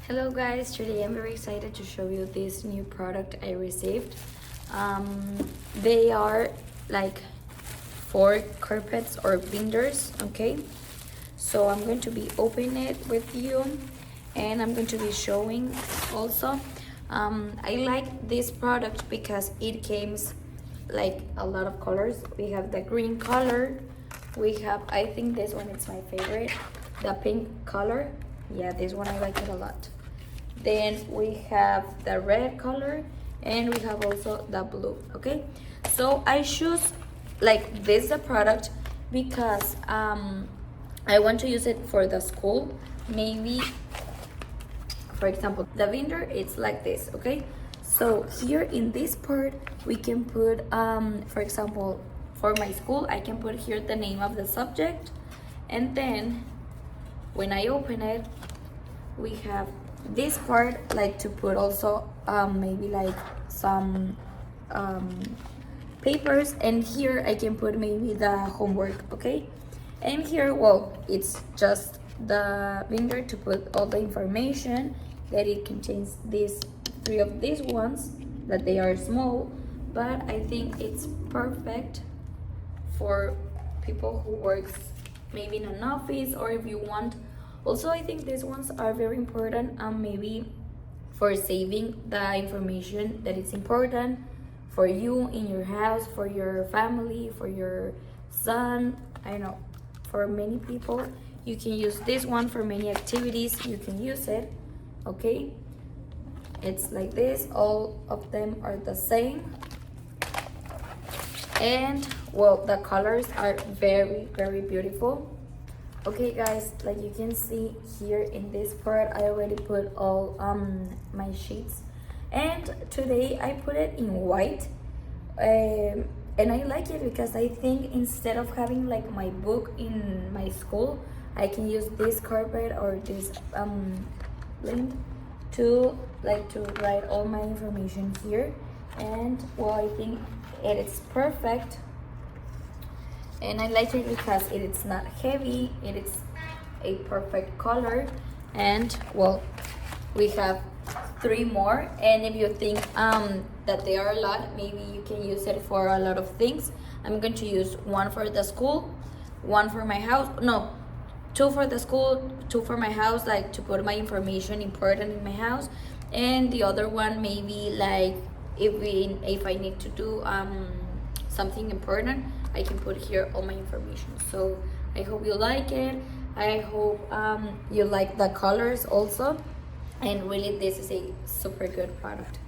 Hello guys, today I'm very excited to show you this new product I received. They are like 4 carpets or binders, okay? So I'm going to be opening it with you and I'm going to be showing also. I like this product because it came like a lot of colors. We have the green color, we have, I think this one is my favorite, the pink color. Yeah, this one I like it a lot. Then we have the red color and we have also the blue. Okay, so I choose like this the product because I want to use it for the school. Maybe for example the binder, it's like this. Okay, so here in this part we can put for example for my school I can put here the name of the subject, and then when I open it we have this part like to put also maybe like some papers, and here I can put maybe the homework. Okay, and here, well, it's just the binder to put all the information that it contains. These 3 of these ones that they are small, but I think it's perfect for people who works maybe in an office, or if you want. Also, I think these ones are very important, maybe for saving the information that is important for you in your house, for your family, for your son. I don't know, for many people. You can use this one for many activities. You can use it, okay? It's like this. All of them are the same. And, well, the colors are very, very beautiful. Okay guys, like you can see here in this part I already put all my sheets, and today I put it in white, and I like it because I think instead of having like my book in my school, I can use this carpet or this lint to write all my information here. And well, I think it is perfect. And I like it because it is not heavy, it is a perfect color. And well, we have 3 more, and if you think that they are a lot, maybe you can use it for a lot of things. I'm going to use 1 for the school, 1 for my house, no, 2 for the school, 2 for my house, like to put my information important in my house, and the other one maybe like if I need to do something important, I can put here all my information. So I hope you like it. I hope you like the colors also, and really this is a super good product.